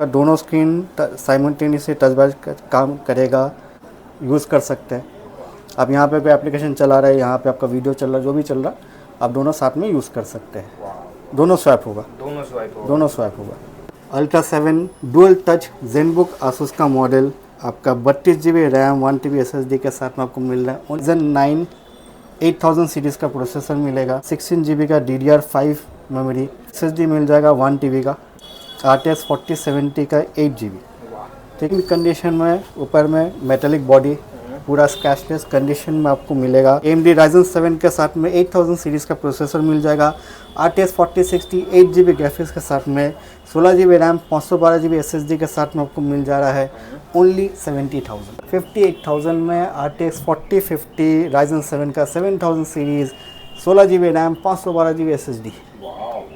दोनों screen simultaneously touch bar काम करेगा, यूज़ कर सकते हैं। आप यहाँ पे कोई एप्लीकेशन चला रहे हैं, यहाँ पे आपका वीडियो चल रहा है, जो भी चल रहा आप दोनों साथ में यूज़ कर सकते हैं। दोनों स्वैप होगा, दोनों स्वैप होगा। Ultra 7 dual touch ZenBook Asus का मॉडल आपका 32 GB रैम 1 TB SSD के साथ में आपको मिल रहा है। Ryzen 9 8000 सीरीज़ का प्रोसेसर मिलेगा, 16 GB का DDR5 मेमोरी, SSD मिल जाएगा 1 TB का, RTX 4070 का 8 GB। ठीक है, कंडीशन में ऊपर में मेटेलिक बॉडी पूरा स्क्रैचलेस कंडीशन में आपको मिलेगा। AMD Ryzen 7 के साथ में 8000 सीरीज़ का प्रोसेसर मिल जाएगा, RTX 4060 8 GB ग्राफिक्स के साथ में, 16 GB रैम 512 GB SSD के साथ में आपको मिल जा रहा है ओनली 70,000। 58,000 में RTX 4050 Ryzen 7 का 7000 series, 16 GB RAM 512 GB SSD,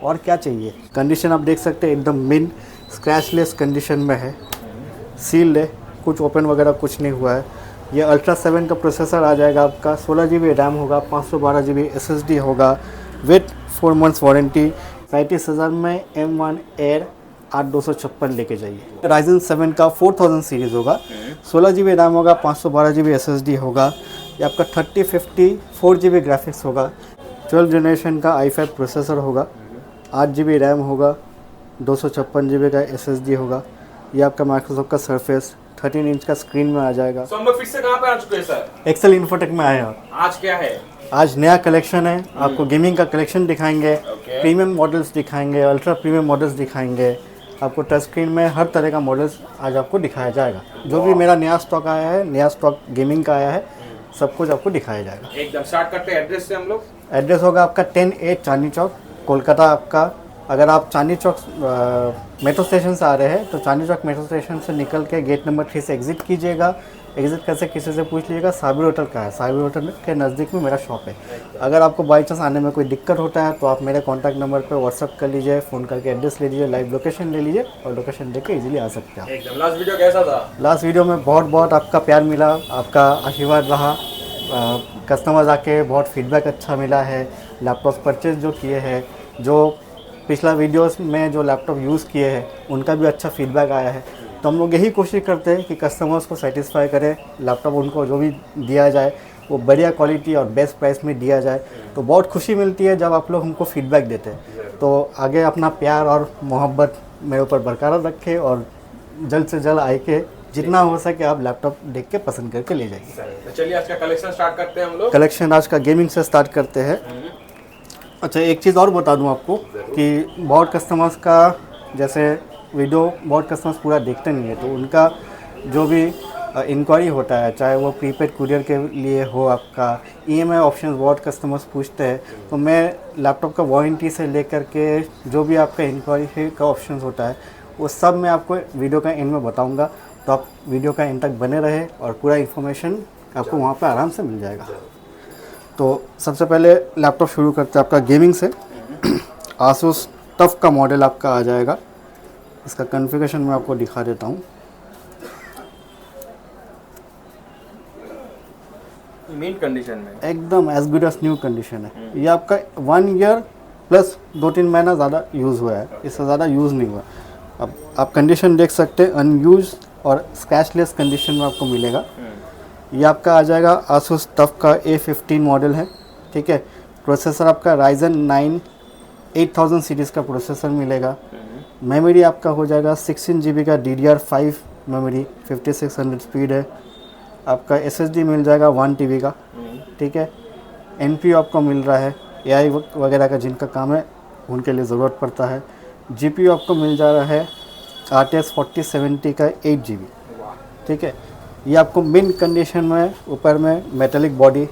और क्या चाहिए। कंडीशन आप देख सकते हैं एकदम मिन स्क्रैचलेस कंडीशन में है, सील्ड है, कुछ ओपन वगैरह कुछ नहीं हुआ है। ये अल्ट्रा 7 का प्रोसेसर आ जाएगा आपका, 16 GB रैम होगा, 512 GB SSD होगा विथ 4 मंथ्स वारंटी। 35,000 में M1 Air 8256 लेके जाइए। Ryzen 7 का 4000 सीरीज़ होगा, 16 GB रैम होगा, 512 GB SSD होगा। ये आपका 3050 4 GB ग्राफिक्स होगा, 12 जनरेशन का i5 प्रोसेसर होगा, 8 GB रैम होगा, 256 GB का SSD होगा। ये आपका माइक्रोसॉफ्ट का सरफेस 13 इंच का स्क्रीन में आ जाएगा। तो हम लोग फिर से कहाँ पे आ चुके हैं सर? एक्सेल इन्फोटेक में आए हैं। आज क्या है? आज नया कलेक्शन है, आपको गेमिंग का कलेक्शन दिखाएंगे, प्रीमियम मॉडल्स दिखाएंगे, अल्ट्रा प्रीमियम मॉडल्स दिखाएंगे, आपको टच स्क्रीन में हर तरह का मॉडल्स आज आपको दिखाया जाएगा। जो भी मेरा नया स्टॉक आया है, नया स्टॉक गेमिंग का आया है, सब कुछ आपको दिखाया जाएगा। एकदम स्टार्ट करते हैं एड्रेस से हम लोग। एड्रेस होगा आपका 10A चांदनी चौक, कोलकाता। आपका अगर आप चांदनी चौक मेट्रो स्टेशन से आ रहे हैं तो चांदनी चौक मेट्रो स्टेशन से निकल के गेट नंबर 3 से एग्ज़िट कीजिएगा। एग्ज़िट कैसे किसी से पूछ लीजिएगा साबिर होटल का है, साबिर होटल के नज़दीक में मेरा शॉप है। अगर आपको बाई चांस आने में कोई दिक्कत होता है तो आप मेरे कॉन्टैक्ट नंबर पर व्हाट्सअप कर लीजिए, फ़ोन करके एड्रेस ले लीजिए, लाइव लोकेशन ले लीजिए और लोकेशन देख के ईजिली आ सकते हैं। एकदम। लास्ट वीडियो कैसा था? लास्ट वीडियो में बहुत आपका प्यार मिला, आपका आशीर्वाद रहा, कस्टमर्स आके बहुत फीडबैक अच्छा मिला है। लैपटॉप परचेज जो किए हैं, जो पिछला वीडियोस में जो लैपटॉप यूज़ किए हैं उनका भी अच्छा फीडबैक आया है। तो हम लोग यही कोशिश करते हैं कि कस्टमर्स को सेटिस्फाई करें, लैपटॉप उनको जो भी दिया जाए वो बढ़िया क्वालिटी और बेस्ट प्राइस में दिया जाए। तो बहुत खुशी मिलती है जब आप लोग हमको फीडबैक देते हैं। तो आगे अपना प्यार और मोहब्बत मेरे ऊपर बरकरार रखें और जल्द से जल्द आए के जितना हो सके आप लैपटॉप देख के पसंद करके ले जाइए। तो चलिए आज का कलेक्शन स्टार्ट करते हैं हम लोग। कलेक्शन आज का गेमिंग से स्टार्ट करते हैं। अच्छा, एक चीज़ और बता दूं आपको कि बहुत कस्टमर्स का जैसे वीडियो बहुत कस्टमर्स पूरा देखते नहीं है, तो उनका जो भी इंक्वायरी होता है, चाहे वो प्रीपेड कुरियर के लिए हो, आपका EMI ऑप्शन बहुत कस्टमर्स पूछते हैं। तो मैं लैपटॉप का वारंटी से लेकर के जो भी आपका इंक्वायरी का ऑप्शन होता है वो सब मैं आपको वीडियो का एंड में बताऊँगा। तो आप वीडियो का एंड तक बने रहे और पूरा इन्फॉर्मेशन आपको वहाँ पर आराम से मिल जाएगा। तो सबसे पहले लैपटॉप शुरू करते हैं आपका गेमिंग से। आसूस टफ का मॉडल आपका आ जाएगा। इसका कॉन्फ़िगरेशन मैं आपको दिखा देता हूँ। मिंट कंडीशन में एकदम as good as new condition है। ये आपका 1 ईयर प्लस 2-3 महीना ज़्यादा यूज़ हुआ है, इससे ज़्यादा यूज़ नहीं हुआ। अब आप कंडीशन देख सकते हैं, अनयूज और स्क्रैचलेस कंडीशन में आपको मिलेगा। ये आपका आ जाएगा आसूस टफ का A15 मॉडल है। ठीक है, प्रोसेसर आपका Ryzen 9 8000 सीरीज़ का प्रोसेसर मिलेगा। मेमोरी आपका हो जाएगा 16 GB का DDR5 मेमोरी, 5600 स्पीड है। आपका SSD मिल जाएगा 1 TB का। ठीक है, NPU आपको मिल रहा है, AI वगैरह का जिनका काम है उनके लिए ज़रूरत पड़ता है। GPU आपको मिल जा रहा है RTX 4070 का 8 GB। ठीक है, ये आपको मिन कंडीशन में ऊपर में मेटेलिक बॉडी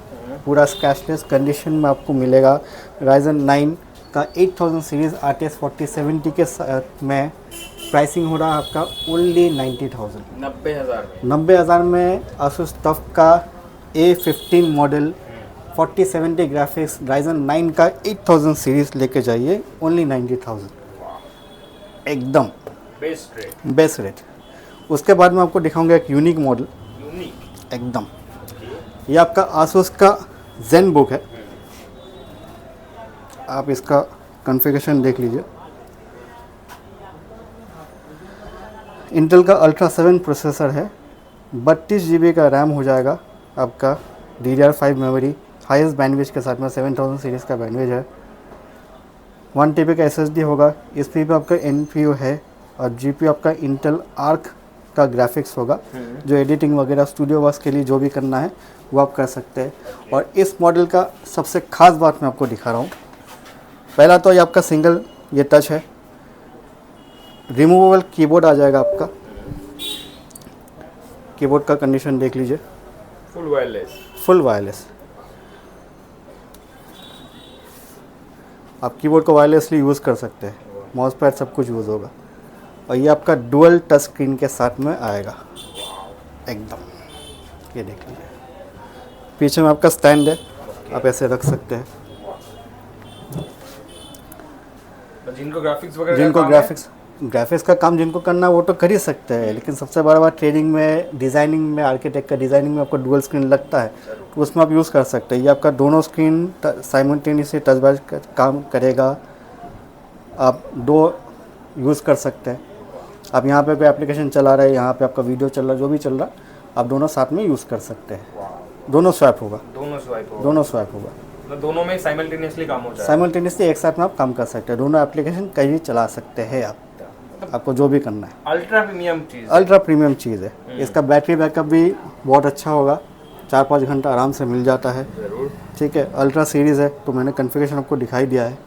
पूरा स्क्रैचलेस कंडीशन में आपको मिलेगा। Ryzen 9 का 8000 सीरीज़ RTX 4070 के साथ में प्राइसिंग हो रहा है आपका ओनली 90,000। 90,000 में आसूस टफ का A15 मॉडल 4070 ग्राफिक्स Ryzen 9 का 8000 सीरीज़ लेके जाइए ओनली 90,000, एकदम बेस्ट रेट। उसके बाद मैं आपको दिखाऊंगा एक यूनिक मॉडल, एकदम। ये आपका आसूस का ज़ेनबुक है। आप इसका कॉन्फ़िगरेशन देख लीजिए। इंटेल का अल्ट्रा 7 प्रोसेसर है, 32 GB का रैम हो जाएगा आपका, DDR5 मेमोरी, हाईएस्ट बैंडविड्थ के साथ में 7000 सीरीज़ का बैंडविड्थ है, 1 TB का SSD होगा। इस पे आपका NPU है और GPU आपका इंटेल आर्क का ग्राफिक्स होगा, जो एडिटिंग वगैरह स्टूडियो वर्क्स के लिए जो भी करना है वो आप कर सकते हैं। और इस मॉडल का सबसे ख़ास बात मैं आपको दिखा रहा हूँ। पहला तो ये आपका सिंगल ये टच है, रिमूवेबल कीबोर्ड आ जाएगा आपका। कीबोर्ड का कंडीशन देख लीजिए, फुल वायरलेस। Full wireless. आप कीबोर्ड को वायरलेसली यूज़ कर सकते हैं, माउस पैड सब कुछ यूज़ होगा। और ये आपका डुअल टच स्क्रीन के साथ में आएगा एकदम, ये देख लीजिए। पीछे में आपका स्टैंड है, आप ऐसे रख सकते हैं। जिनको ग्राफिक्स वगैरह जिनको ग्राफिक्स का काम जिनको करना है वो तो कर ही सकते हैं, लेकिन सबसे बड़ा बात ट्रेनिंग में, डिज़ाइनिंग में, आर्किटेक्ट का डिज़ाइनिंग में आपको डुअल स्क्रीन लगता है तो उसमें आप यूज़ कर सकते हैं। ये आपका दोनों स्क्रीन साइमल्टेनियसली टच बार काम करेगा, आप दो यूज़ कर सकते हैं। आप यहाँ पे कोई एप्लीकेशन चला रहे हैं, यहाँ पे आपका वीडियो चल रहा है, जो भी चल रहा आप दोनों साथ में यूज़ कर सकते हैं। दोनों स्वैप होगा, दोनों स्वैप होगा, मतलब दोनों में साइमल्टेनियसली काम हो जाएगा। साइमल्टेनियसली एक साथ में आप काम कर सकते हैं, दोनों एप्लीकेशन कहीं भी चला सकते हैं आप, आपको जो भी करना है। अल्ट्रा प्रीमियम चीज़ है। इसका बैटरी बैकअप भी बहुत अच्छा होगा, 4-5 घंटा आराम से मिल जाता है। जरूर। ठीक है, अल्ट्रा सीरीज़ है तो मैंने कन्फिगरेशन आपको दिखाई दिया है।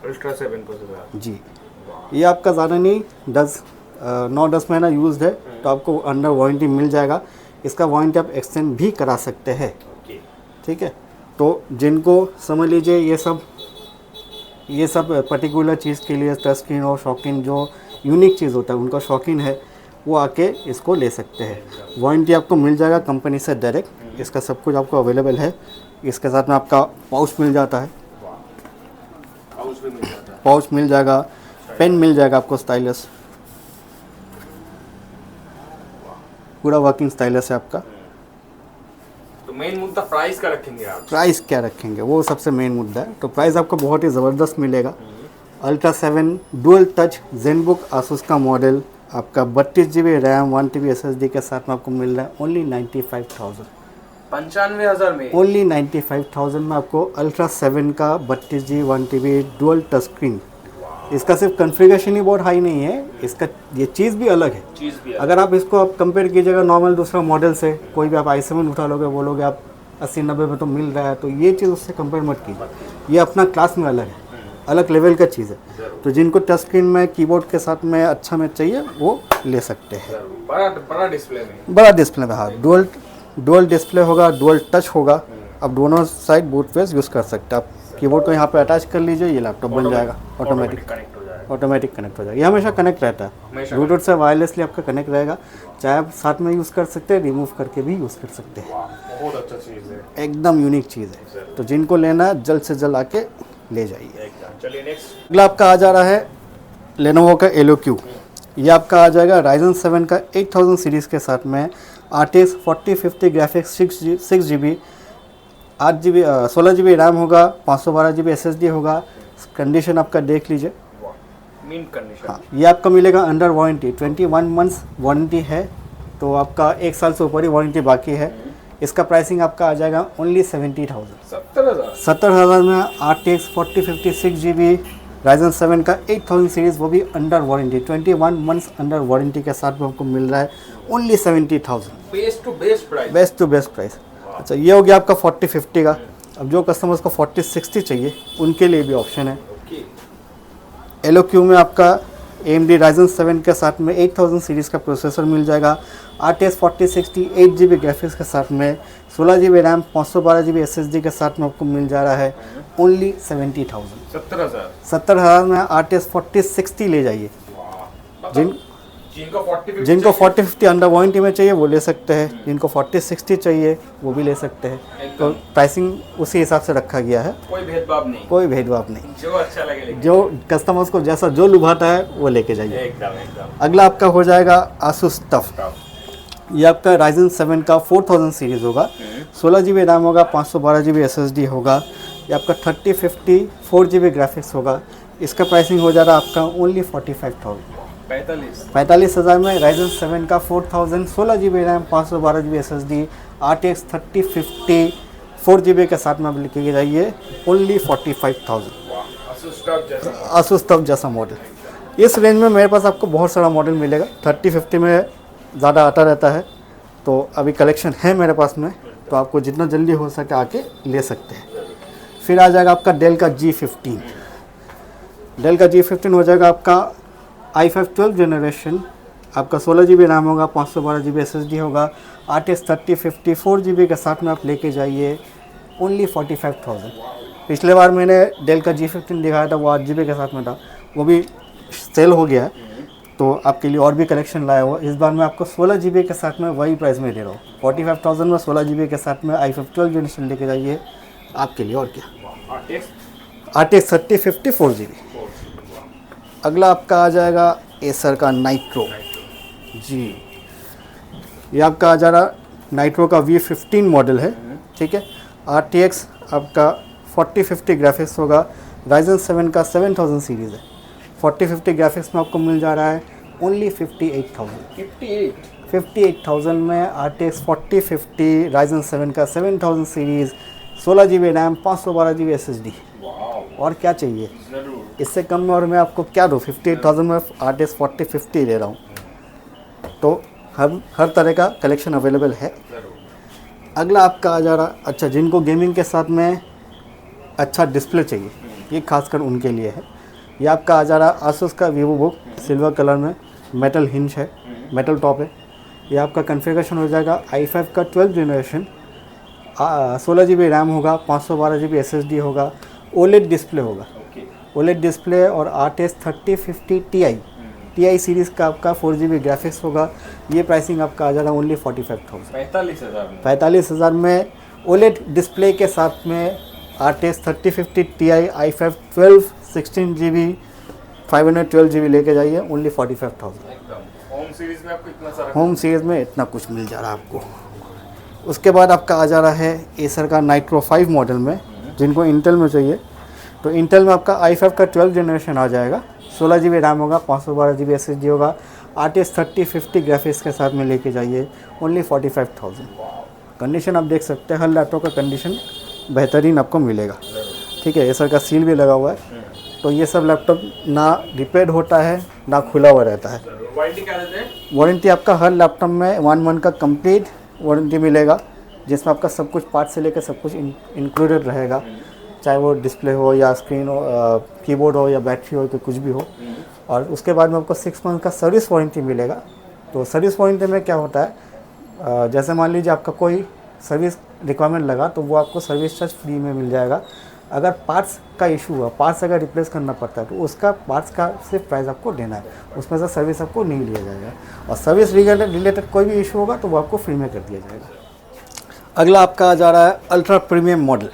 अल्ट्रा 7 प्रोसेसर जी, ये आपका ज़्यादा नहीं 9-10 महीना यूज़ है तो आपको अंडर वारंटी मिल जाएगा। इसका वारंटी आप एक्सटेंड भी करा सकते हैं। ठीक है, तो जिनको समझ लीजिए ये सब पर्टिकुलर चीज़ के लिए टच स्क्रीन और शौकीन, जो यूनिक चीज़ होता है उनका शौकीन है, वो आके इसको ले सकते हैं। वारंटी आपको मिल जाएगा कंपनी से डायरेक्ट, इसका सब कुछ आपको अवेलेबल है। इसके साथ में आपका पाउच मिल जाता है, पाउच मिल जाएगा, पेन मिल जाएगा आपको, स्टाइलस, पूरा वर्किंग स्टाइलस है आपका। तो मेन मुद्दा प्राइस का रखेंगे आप? प्राइस क्या रखेंगे वो सबसे मेन मुद्दा है। तो प्राइस आपको बहुत ही ज़बरदस्त मिलेगा। Ultra 7 dual touch ZenBook Asus का मॉडल आपका 32 GB रैम, 1 TB SSD के साथ में आपको मिल रहा है ओनली 95,000। 95,000 में? ओनली 95,000 में आपको अल्ट्रा 7 का 32 GB 1 TB dual touch screen. इसका सिर्फ कॉन्फ़िगरेशन ही बहुत हाई नहीं है, इसका ये चीज़ भी अलग है। अगर आप इसको आप कंपेयर कीजिएगा नॉर्मल दूसरा मॉडल से, कोई भी आप i7 उठा लोगे, बोलोगे आप 80-90 में तो मिल रहा है, तो ये चीज़ उससे कंपेयर मत कीजिए। ये अपना क्लास में अलग है, अलग लेवल का चीज़ है। तो जिनको टच स्क्रीन में कीबोर्ड के साथ में अच्छा में चाहिए वो ले सकते हैं। बड़ा डिस्प्ले में? बड़ा डिस्प्ले में, हाँ। डुअल डिस्प्ले होगा, डुअल टच होगा। आप दोनों साइड बूट फेस यूज़ कर सकते हैं। आप कीबोर्ड को यहाँ पे अटैच कर लीजिए, ये लैपटॉप बन जाएगा, ऑटोमेटिक कनेक्ट हो जाएगा। ये हमेशा कनेक्ट रहता है, ब्लूटूथ से वायरलेसली आपका कनेक्ट रहेगा। चाहे आप साथ में यूज़ कर सकते हैं, रिमूव करके भी यूज़ कर सकते हैं। बहुत अच्छा चीज़ है, एकदम यूनिक चीज़ है। तो जिनको लेना है जल्द से जल्द आके ले जाइए। चलिए नेक्स्ट अगला आपका आ जा रहा है लेनोवो का ELO-Q। ये आपका आ जाएगा Ryzen 7 का 8000 सीरीज़ के साथ में RTX 4050 graphics, 6 GB 16 GB RAM होगा, 512 GB SSD होगा। कंडीशन आपका देख लीजिए, मिंट कंडीशन। हाँ, ये आपका मिलेगा अंडर वारंटी, 21 मंथ्स वारंटी है, तो आपका 1 साल से ऊपर ही वारंटी बाकी है। इसका प्राइसिंग आपका आ जाएगा ओनली 70,000। 70,000 में RTX 4050 6 GB Ryzen 7 का 8000 सीरीज़, वो भी under warranty, 21 months under warranty के साथ में आपको मिल रहा है only 70,000। Best to best price. Best to best price. अच्छा, ये हो गया आपका 4050 का। अब जो कस्टमर्स को 4060 चाहिए उनके लिए भी ऑप्शन है। ELO-Q में आपका AMD Ryzen 7 के साथ में 8000 सीरीज़ का प्रोसेसर मिल जाएगा, RTX 4060 8 GB ग्राफिक्स के साथ में, 16 GB रैम, 512 GB SSD के साथ में आपको मिल जा रहा है ओनली 70,000। 70,000 में RTX 4060 ले जाइए। जिनको 4050 अंडर वारंटी में चाहिए वो ले सकते हैं, जिनको 4060 चाहिए वो भी ले सकते हैं। तो प्राइसिंग उसी हिसाब से रखा गया है, कोई भेदभाव नहीं, कोई भेदभाव नहीं। जो अच्छा लगे, जो कस्टमर्स को जैसा जो लुभाता है वो लेके जाइए। एकदम। अगला आपका हो जाएगा Asus TUF। ये आपका Ryzen 7 का 4000 सीरीज़ होगा, 16 GB रैम होगा, 512 GB SSD होगा। ये आपका 3050 4 GB ग्राफिक्स होगा। इसका प्राइसिंग हो जा रहा है आपका ओनली 45,000। 45,000 में Ryzen 7 का 4000 16 GB RAM 512 GB SSD RTX 3050 4 GB के साथ में आप लेके जाइए ओनली 45,000। Asus TUF जैसा मॉडल इस रेंज में मेरे पास आपको बहुत सारा मॉडल मिलेगा। 3050 में ज़्यादा आता रहता है, तो अभी कलेक्शन है मेरे पास में, तो आपको जितना जल्दी हो सके आके ले सकते हैं। फिर आ जाएगा आपका डेल का G15। डेल का G15 हो जाएगा आपका i5 12 जनरेशन, आपका 16 GB रैम होगा, 512 GB SSD होगा, RTX 3050 4 GB के साथ में आप लेके जाइए ओनली 45,000। पिछले बार मैंने डेल का G15 दिखाया था, वो 8 GB के साथ में था, वो भी सेल हो गया है, तो आपके लिए और भी कलेक्शन लाया हुआ। इस बार मैं आपको 16 GB के साथ में वही प्राइस में दे रहा हूँ। 45,000 में 16 GB के साथ में i5 12 जनरेशन लेके जाइए आपके लिए। और क्या, RTX 3050 4 GB। अगला आपका आ जाएगा एसर का नाइट्रो जी, ये आपका आ जा रहा नाइट्रो का V15 मॉडल है, ठीक है। RTX आपका 4050 ग्राफिक्स होगा, Ryzen 7 का 7000 सीरीज़ है। 4050 ग्राफिक्स में आपको मिल जा रहा है ओनली 58,000। 58,000 में RTX 4050 Ryzen 7 का 7000 series 16 GB RAM 512 GB SSD। और क्या चाहिए इससे कम में, और मैं आपको क्या दूँ। 58,000 में RTX 4050 दे रहा हूँ, तो हर तरह का कलेक्शन अवेलेबल है। अगला आपका आ जा रहा, अच्छा जिनको गेमिंग के साथ में अच्छा डिस्प्ले चाहिए, ये खासकर उनके लिए है। ये आपका आ जा रहा Asus का VivoBook सिल्वर कलर में, मेटल हिंज है, मेटल टॉप है। ये आपका कॉन्फ़िगरेशन हो जाएगा i5 का 12 जनरेशन, 16 GB रैम होगा, 512 GB SSD होगा, OLED डिस्प्ले होगा, OLED डिस्प्ले और RTX 3050 Ti सीरीज़ का आपका 4 GB ग्राफिक्स होगा। ये प्राइसिंग आपका आ जा रहा है ओनली 45,000। 45,000 में OLED डिस्प्ले के साथ में RTX 3050 Ti i5 12 16 GB 512 GB लेके जाइए ओनली 45,000। होम सीरीज में आपको इतना सारा, होम सीरीज़ में इतना कुछ मिल जा रहा है आपको। उसके बाद आपका आ जा रहा है एसर का नाइट्रो 5 मॉडल में, जिनको इंटेल में चाहिए, तो इंटेल में आपका i5 का 12 जनरेशन आ जाएगा, 16 GB रैम होगा, 512 GB SSD होगा, RTX 3050 ग्राफिक्स के साथ में लेके जाइए ओनली 45,000। कंडीशन आप देख सकते हैं, हर लैपटॉप का कंडीशन बेहतरीन आपको मिलेगा, ठीक है। एसर का सील भी लगा हुआ है, तो ये सब लैपटॉप ना रिपेयर होता है ना खुला हुआ रहता है। वारंटी क्या देते हैं? वारंटी आपका हर लैपटॉप में 1 मंथ का कंप्लीट वारंटी मिलेगा, जिसमें आपका सब कुछ पार्ट से लेकर सब कुछ इंक्लूडेड रहेगा, चाहे वो डिस्प्ले हो या स्क्रीन हो, कीबोर्ड हो या बैटरी हो, तो कुछ भी हो। और उसके बाद में आपको 6 मंथ का सर्विस वारंटी मिलेगा। तो सर्विस वारंटी में क्या होता है, जैसे मान लीजिए आपका कोई सर्विस रिक्वायरमेंट लगा, तो वो आपको सर्विस चार्ज फ्री में मिल जाएगा। अगर पार्ट्स का इशू हुआ, पार्ट्स अगर रिप्लेस करना पड़ता है, तो उसका पार्ट्स का सिर्फ प्राइस आपको देना है, उसमें से सर्विस आपको नहीं लिया जाएगा। और सर्विस रिलेटेड कोई भी इशू होगा तो वो आपको फ्री में कर दिया जाएगा। अगला आपका आ जा रहा है अल्ट्रा प्रीमियम मॉडल।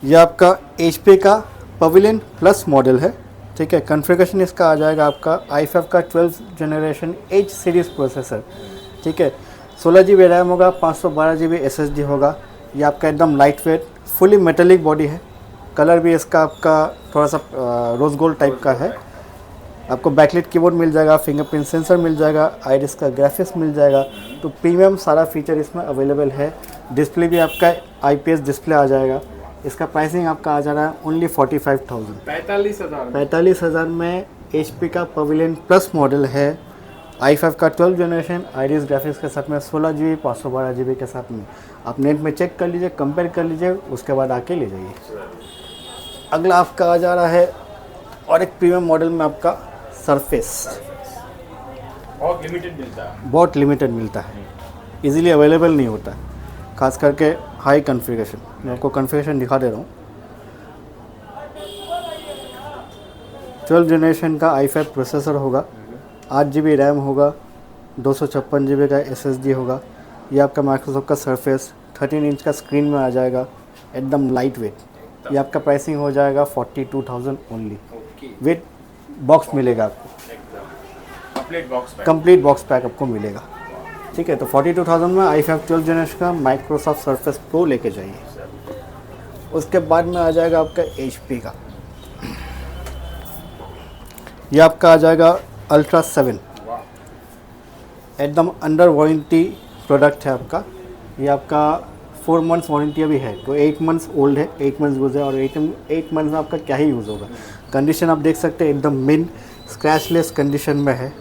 यह आपका HP का पवेलियन प्लस मॉडल है, ठीक है। कॉन्फ़िगरेशन इसका आ जाएगा आपका i5 का 12 जनरेशन H सीरीज़ प्रोसेसर, ठीक है। 16 GB रैम होगा, 512 GB SSD होगा। ये आपका एकदम light weight fully metallic body है। कलर भी इसका आपका थोड़ा सा रोज़ गोल्ड टाइप का है। आपको बैकलाइट कीबोर्ड मिल जाएगा, फिंगरप्रिंट सेंसर मिल जाएगा, आइरिस का ग्राफिक्स मिल जाएगा। तो प्रीमियम सारा फीचर इसमें अवेलेबल है। डिस्प्ले भी आपका IPS डिस्प्ले आ जाएगा। इसका प्राइसिंग आपका आ जा रहा है ओनली 45,000। 45,000 में HP का पवेलियन प्लस मॉडल है, i5 का 12 जनरेशन आइरिस ग्राफिक्स के साथ में, 16 GB 512 GB के साथ में। आप नेट में चेक कर लीजिए, कंपेयर कर लीजिए, उसके बाद आके ले जाइए। अगला आपका आ जा रहा है और एक प्रीमियम मॉडल में आपका सरफेस। बहुत लिमिटेड मिलता है, बहुत लिमिटेड मिलता है, इजीली अवेलेबल नहीं होता है, खास करके हाई कॉन्फ़िगरेशन। मैं आपको कॉन्फ़िगरेशन दिखा दे रहा हूँ। 12 जनरेशन का i5 प्रोसेसर होगा, 8 GB रैम होगा, 256 GB का SSD होगा। ये आपका माइक्रोसॉफ्ट का सरफेस 13 इंच का स्क्रीन में आ जाएगा, एकदम लाइट वेट। ये आपका प्राइसिंग हो जाएगा 42,000 ओनली। विद बॉक्स मिलेगा आपको, कंप्लीट बॉक्स पैक आपको मिलेगा, ठीक है। तो 42,000 में i5 12 जनरेशन का माइक्रोसॉफ्ट सरफेस प्रो लेके जाइए। उसके बाद में आ जाएगा आपका HP का ये आपका आ जाएगा अल्ट्रा 7, एकदम अंडर वारंटी प्रोडक्ट है आपका। ये आपका 4 मंथ्स वारंटी अभी है, तो 8 मंथ्स ओल्ड है, 8 मंथ्स यूज़ है, और 8 मंथ्स में आपका क्या ही यूज़ होगा। कंडीशन आप देख सकते हैं एकदम मिन स्क्रैचलेस कंडीशन में है,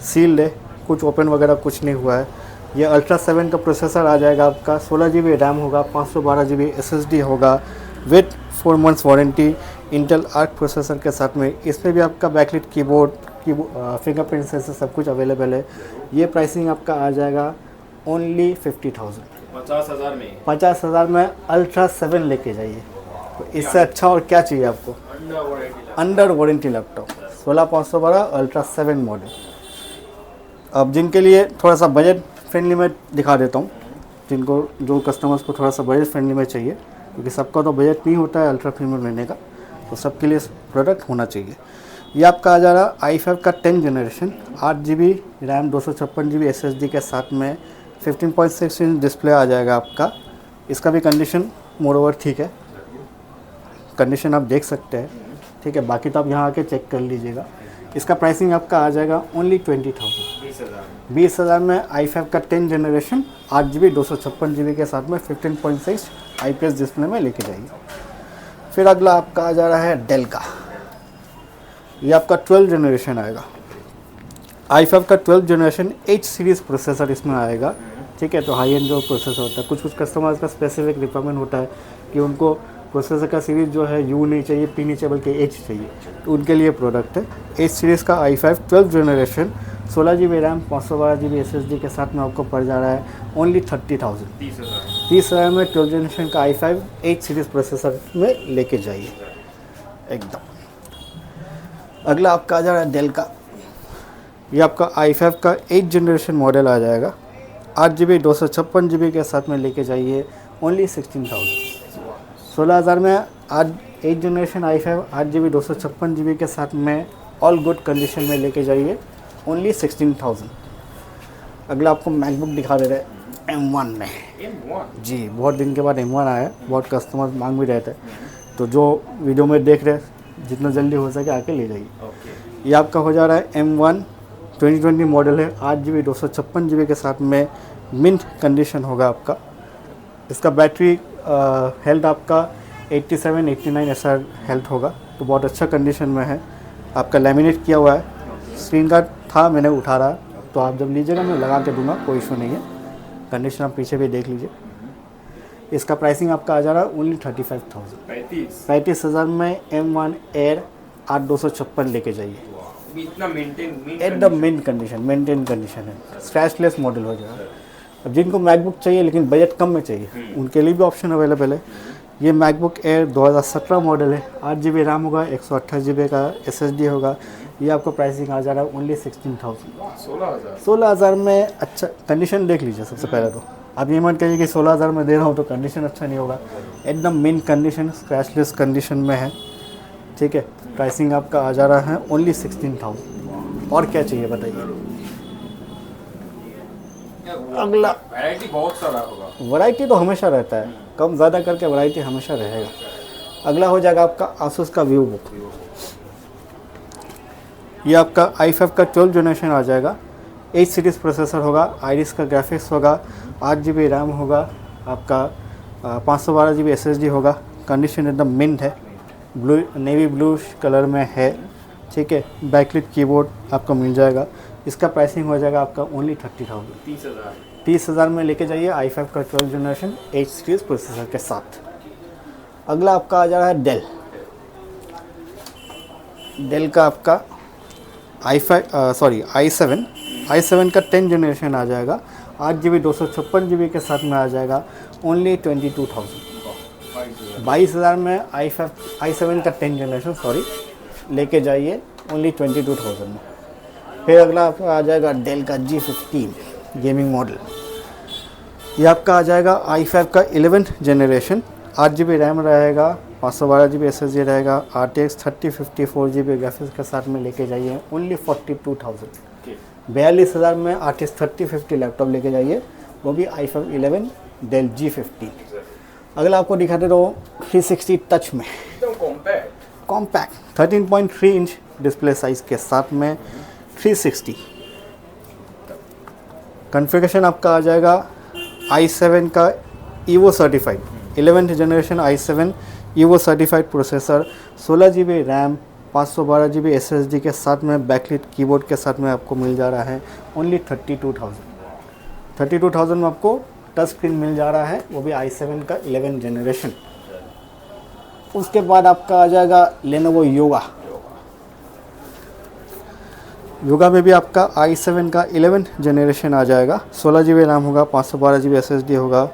सील्ड है, कुछ ओपन वगैरह कुछ नहीं हुआ है। ये अल्ट्रा 7 का प्रोसेसर आ जाएगा आपका, 16 GB रैम होगा, 512 GB SSD होगा, with 4 months warranty, Intel arc processor के साथ में। इसमें भी आपका बैकलिट कीबोर्ड फिंगरप्रिंट सेंसर सब कुछ अवेलेबल है। ये प्राइसिंग आपका आ जाएगा ओनली 50,000, 50,000 में। 50,000 में अल्ट्रा 7 लेके जाइए, तो इससे अच्छा और क्या चाहिए आपको। Under warranty laptop 16512 ultra 7 model. अब जिनके लिए थोड़ा सा बजट फ्रेंडली में दिखा देता हूँ, जिनको जो कस्टमर्स को थोड़ा सा बजट फ्रेंडली में चाहिए, क्योंकि सबका तो बजट नहीं होता है अल्ट्रा प्रीमियम लेने का, तो सबके लिए प्रोडक्ट होना चाहिए। ये आपका आ जा रहा i5 का 10 generation, 8 GB RAM, 256 GB SSD के साथ में, 15.6 इंच डिस्प्ले आ जाएगा आपका। इसका भी कंडीशन मोरओवर ठीक है, कंडीशन आप देख सकते हैं, ठीक है। बाकी तो आप यहाँ आके चेक कर लीजिएगा। इसका प्राइसिंग आपका आ जाएगा ओनली 20,000, 20,000 में i5 का 10 जनरेशन, 8 GB 256 GB के साथ में, 15.6 IPS डिस्प्ले में लेके जाइए। फिर अगला आपका आ जा रहा है डेल का, ये आपका 12 जनरेशन आएगा, i5 का 12 जनरेशन, H सीरीज़ प्रोसेसर इसमें आएगा, ठीक है। तो हाई एंड जो प्रोसेसर होता है, कुछ कस्टमर्स का स्पेसिफिक रिक्वायरमेंट होता है कि उनको प्रोसेसर का सीरीज़ जो है U नहीं चाहिए, P नहीं चाहिए, बल्कि H चाहिए, तो उनके लिए प्रोडक्ट है। H सीरीज़ का i5 12 generation, 16 GB RAM, 512 GB SSD के साथ में आपको पड़ जा रहा है ओनली 30,000, 30,000 में 12 जनरेशन का i5 8 सीरीज़ प्रोसेसर में लेके जाइए एकदम। अगला आपका आ जा रहा है डेल का, ये आपका i5 का 8 जनरेशन मॉडल आ जाएगा, 8 GB 256 GB के साथ में लेके जाइए ओनली 16,000, 16,000 में 8 जनरेशन i5 8 GB 256 GB के साथ में ऑल गुड कंडीशन में लेके जाइए ओनली 16,000। अगला आपको मैकबुक दिखा दे रहे हैं M1 में। जी, बहुत दिन के बाद M1 आया है, बहुत कस्टमर मांग भी रहे थे, तो जो वीडियो में देख रहे जितना जल्दी हो सके आके ले जाइए। ये आपका हो जा रहा है M1 2020 मॉडल है, 8 GB 256 GB के साथ में, मिंट कंडीशन होगा आपका। इसका बैटरी हेल्थ आपका 87-89 ऐसा हेल्थ होगा, तो बहुत अच्छा कंडीशन में है। आपका लैमिनेट किया हुआ है, स्क्रीन गार्ड था, मैंने उठा रहा, तो आप जब लीजिएगा मैं लगा के दूंगा, कोई इशू नहीं है। कंडीशन आप पीछे भी देख लीजिए। इसका प्राइसिंग आपका आ जा रहा है ओनली 35,000, 35,000 में M1 एयर 8256 लेके जाइए। इतना एकदम मेंटेन कंडीशन है, स्क्रैचलेस मॉडल हो जाएगा। अब जिनको मैकबुक चाहिए लेकिन बजट कम में चाहिए, उनके लिए भी ऑप्शन अवेलेबल है। ये मैकबुक एयर 2017 मॉडल है, 8 GB रैम होगा, 128 GB का SSD होगा। ये आपको प्राइसिंग आ जा रहा है ओनली 16,000, 16,000 में। अच्छा कंडीशन देख लीजिए सबसे पहले तो, आप ये मत कहिए कि 16,000 में दे रहा हूँ तो कंडीशन अच्छा नहीं होगा, एकदम मेन कंडीशन स्क्रैचलेस कंडीशन में है, ठीक है। प्राइसिंग आपका आ जा रहा है ओनली 16,000। और क्या चाहिए बताइए। अगला वैरायटी बहुत सारा होगा, वैरायटी तो हमेशा रहता है, कम ज़्यादा करके वैरायटी हमेशा रहेगा। अगला हो जाएगा आपका आसूस का व्यू बुक, ये आपका i5 का 12 जनरेशन आ जाएगा, 8 सीरीज़ प्रोसेसर होगा, आइरिस का ग्राफिक्स होगा, 8 GB रैम होगा, आपका 512 GB SSD होगा। कंडीशन एकदम मिंट है, ब्लू नेवी ब्लू कलर में है, ठीक है। बैकलिट कीबोर्ड आपको मिल जाएगा। इसका प्राइसिंग हो जाएगा आपका ओनली 30,000, 30,000 में लेके जाइए i5 का 12 जनरेशन 8 सीरीज़ प्रोसेसर के साथ। अगला आपका आ जा रहा है डेल का आपका i7 का 10 जनरेशन आ जाएगा, 8 GB 256 GB के साथ में आ जाएगा ओनली 22,000, 22,000 में i7 का 10 जनरेशन लेके जाइए ओनली 22,000 में। फिर अगला आपका आ जाएगा डेल का G15 गेमिंग मॉडल, ये आपका आ जाएगा i5 का 11 जनरेशन, 8 GB रैम रहेगा, 512 GB SSD रहेगा, RTX 3054 GB ग्राफिक्स के साथ में लेके जाइए ओनली 42,000, 42,000 में RTX 3050 लैपटॉप लेके जाइए, वो भी i5 11 डेल G15। अगला आपको दिखाते रहो 360 टच में, कॉम्पैक्ट 13.3 इंच डिस्प्ले साइज़ के साथ में 360। कॉन्फ़िगरेशन आपका आ जाएगा i7 का EVO certified 11th generation i7 EVO certified processor, 16 GB RAM, 512 GB SSD के साथ में बैकलिट कीबोर्ड के साथ में आपको मिल जा रहा है ओनली 32,000 में आपको टच स्क्रीन मिल जा रहा है, वो भी i7 का 11th जनरेशन। उसके बाद आपका आ जाएगा लेनोवो योगा में भी आपका i7 का 11th जनरेशन आ जाएगा, 16 GB रैम होगा, 512 GB SSD होगा,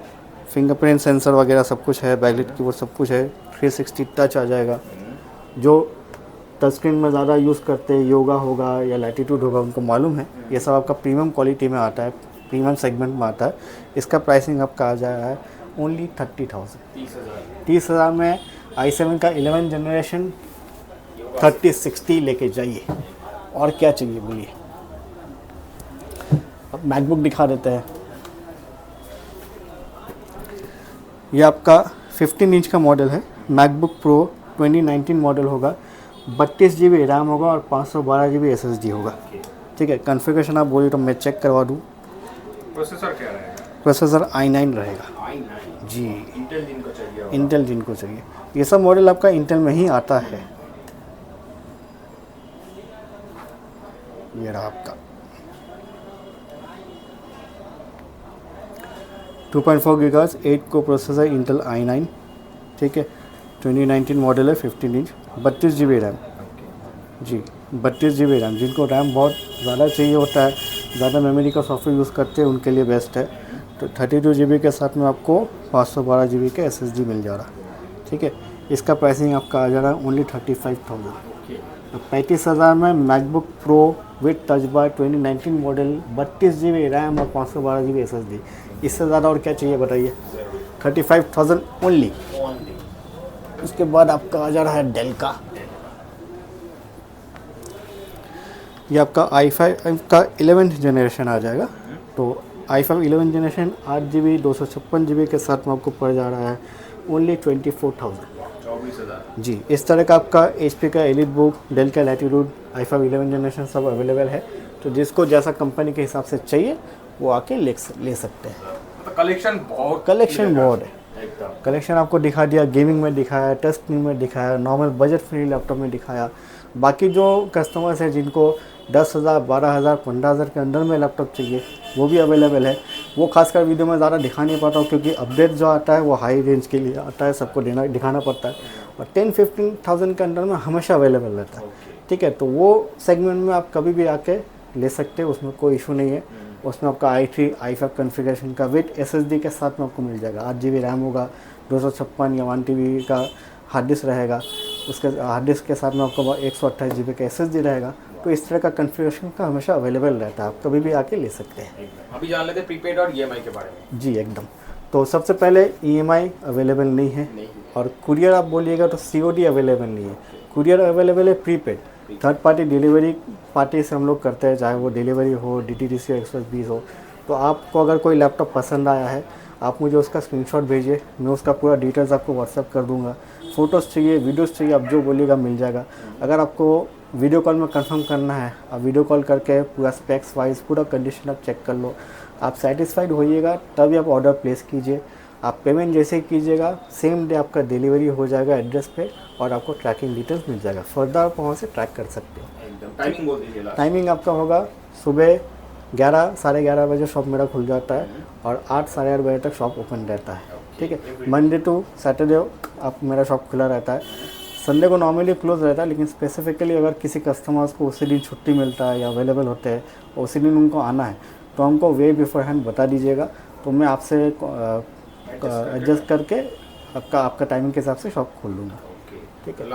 फिंगरप्रिंट सेंसर वगैरह सब कुछ है, बैकलिट कीबोर्ड सब कुछ है, 360 टच आ जाएगा। जो टच स्क्रीन में ज़्यादा यूज़ करते हैं, योगा होगा या लैटिट्यूड होगा, उनको मालूम है ये सब आपका प्रीमियम क्वालिटी में आता है, प्रीमियम सेगमेंट में आता है। इसका प्राइसिंग आपका आ जाएगा है ओनली 30,000, 30,000 में i7 का 11th जनरेशन 3060 लेके जाइए। और क्या चाहिए बोलिए। अब मैकबुक दिखा देते हैं। ये आपका 15 इंच का मॉडल है, मैकबुक प्रो 2019 मॉडल होगा, 32 GB रैम होगा और 512 GB SSD होगा। ठीक है, कॉन्फ़िगरेशन आप बोलिए तो मैं चेक करवा दूँ। प्रोसेसर क्या रहेगा? प्रोसेसर i9 रहेगा i9 जी, इंटेल जिनको चाहिए होगा। इंटेल जिनको चाहिए। ये सब मॉडल आपका इंटेल में ही आता है। ये रहा आपका 2.4 GHz 8 को प्रोसेसर इंटेल i9। ठीक है, 2019 मॉडल है, 15 इंच, 32 GB रैम जी, 32 GB रैम। जिनको रैम बहुत ज़्यादा चाहिए होता है, ज़्यादा मेमोरी का सॉफ्टवेयर यूज़ करते हैं, उनके लिए बेस्ट है। तो 32 GB के साथ में आपको 512 GB के SSD मिल जा रहा है। ठीक है, इसका प्राइसिंग आपका आ जा रहा है ओनली 35,000। तो 35,000 में MacBook pro with touch bar 2019 model, 32 GB RAM और 512 GB SSD, इससे ज़्यादा और क्या चाहिए बताइए। 35,000 ओनली। उसके बाद आपका आ जा रहा है डेल का। ये आपका i5 का 11th जनरेशन आ जाएगा। तो i5 11th generation 8 GB 256 GB के साथ में आपको पड़ जा रहा है ओनली 24,000 जी। इस तरह का आपका HP का एलिट बुक, डेल का लैटिट्यूड, i5 11th जनरेशन सब अवेलेबल है। तो जिसको जैसा कंपनी के हिसाब से चाहिए वो आके ले सकते हैं। कलेक्शन बहुत है। कलेक्शन आपको दिखा दिया, गेमिंग में दिखाया, टच स्क्रीन में दिखाया, नॉर्मल बजट फ्री लैपटॉप में दिखाया। बाकी जो कस्टमर्स हैं जिनको 10,000, 12,000, 15,000 के अंदर में लैपटॉप चाहिए वो भी अवेलेबल है। वो खासकर वीडियो में ज़्यादा दिखा नहीं पाता हूँ क्योंकि अपडेट जो आता है वो हाई रेंज के लिए आता है, सबको दिखाना पड़ता है। और 10-15,000 के अंदर में हमेशा अवेलेबल रहता है। ठीक है, तो वो सेगमेंट में आप कभी भी आके ले सकते हैं, उसमें कोई इशू नहीं है। उसमें आपका i3, i5 कॉन्फ़िगरेशन का विथ SSD के साथ में आपको मिल जाएगा। 8 GB रैम होगा, 256 या 1 TB का हार्ड डिस्क रहेगा। उसके हार्ड डिस्क के साथ में आपको 128 GB का SSD रहेगा। तो इस तरह का कॉन्फ़िगरेशन का हमेशा अवेलेबल रहता है, आप कभी भी आके ले सकते हैं। अभी जान लेते हैं प्रीपेड और EMI के बारे में। जी एकदम। तो सबसे पहले EMI अवेलेबल नहीं है और कुरियर आप बोलिएगा तो COD अवेलेबल नहीं है। कुरियर अवेलेबल है prepaid, third party delivery party से हम लोग करते हैं, चाहे वो डिलीवरी हो, DTDC हो, एक्सप्रेस 20 हो। तो आपको अगर कोई लैपटॉप पसंद आया है, आप मुझे उसका स्क्रीनशॉट भेजिए, मैं उसका पूरा डिटेल्स आपको व्हाट्सएप कर दूंगा। फ़ोटोज़ चाहिए, वीडियोज़ चाहिए, आप जो बोलिएगा मिल जाएगा। अगर आपको वीडियो कॉल में कंफर्म करना है, आप वीडियो कॉल करके पूरा स्पेक्स वाइज पूरा कंडीशन आप चेक कर लो, आप सेटिस्फाइड होइएगा तभी आप ऑर्डर प्लेस कीजिए। आप पेमेंट जैसे ही कीजिएगा सेम डे आपका डिलीवरी हो जाएगा एड्रेस पे और आपको ट्रैकिंग डिटेल्स मिल जाएगा। फर्दर आप वहाँ से ट्रैक कर सकते हो। टाइमिंग बोल दीजिए। टाइमिंग आपका होगा सुबह 11, साढ़े 11 बजे शॉप मेरा खुल जाता है और 8, साढ़े 8 बजे तक शॉप ओपन रहता है। ठीक है, मंडे टू सैटरडे आप मेरा शॉप खुला रहता है। संडे को नॉर्मली क्लोज रहता है, लेकिन स्पेसिफिकली अगर किसी कस्टमर्स को उसी दिन छुट्टी मिलता है या अवेलेबल होते हैं और उसी दिन उनको आना है तो हमको वे बिफोर हैंड बता दीजिएगा, तो मैं आपसे एडजस्ट करके आपका टाइमिंग के हिसाब से शॉप खोल लूँगा। ठीक है,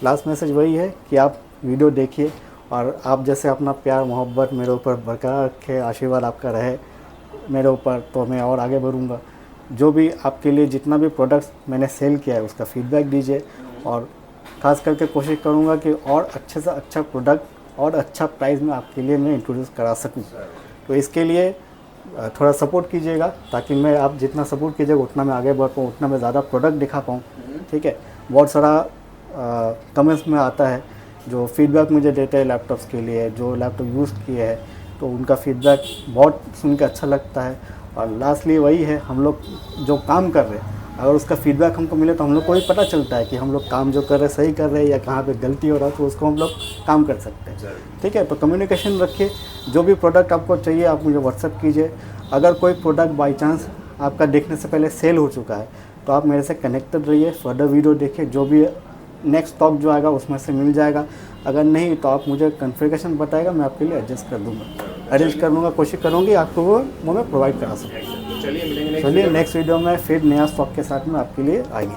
लास्ट मैसेज वही है कि आप वीडियो देखिए और आप जैसे अपना प्यार मोहब्बत मेरे ऊपर बरकरार रखे, आशीर्वाद आपका रहे मेरे ऊपर, तो मैं और आगे बढ़ूँगा। जो भी आपके लिए जितना भी प्रोडक्ट्स मैंने सेल किया है उसका फीडबैक दीजिए और ख़ास करके कोशिश करूँगा कि और अच्छे से अच्छा प्रोडक्ट और अच्छा प्राइस में आपके लिए मैं इंट्रोड्यूस करा सकूँ। तो इसके लिए थोड़ा सपोर्ट कीजिएगा ताकि मैं आप जितना सपोर्ट कीजिएगा उतना मैं आगे बढ़ पाऊँ, उतना मैं ज़्यादा प्रोडक्ट दिखा पाऊँ। ठीक है, बहुत सारा कमेंट्स में आता है जो फीडबैक मुझे देते हैं लैपटॉप्स के लिए, जो लैपटॉप यूज़ किए हैं, तो उनका फीडबैक बहुत सुन के अच्छा लगता है। और लास्टली वही है, हम लोग जो काम कर रहे हैं अगर उसका फीडबैक हमको मिले तो हम लोग को भी पता चलता है कि हम लोग काम जो कर रहे हैं सही कर रहे हैं या कहाँ पे गलती हो रहा है, तो उसको हम लोग काम कर सकते हैं। ठीक है, तो कम्युनिकेशन रखिए। जो भी प्रोडक्ट आपको चाहिए आप मुझे व्हाट्सअप कीजिए। अगर कोई प्रोडक्ट बाई चांस आपका देखने से पहले सेल हो चुका है तो आप मेरे से कनेक्टेड रहिए, फर्दर वीडियो देखिए, जो भी नेक्स्ट स्टॉक जो आएगा उसमें से मिल जाएगा। अगर नहीं तो आप मुझे कन्फिगरेशन बताएगा, मैं आपके लिए एडजस्ट कर दूँगा, अरेंज कर लूँगा, कोशिश करूँगी आपको वो मैं प्रोवाइड करा सकूँ। चलिए मिलेंगे चलिए नेक्स्ट वीडियो में फिर नया स्टॉक के साथ में आपके लिए आएंगे।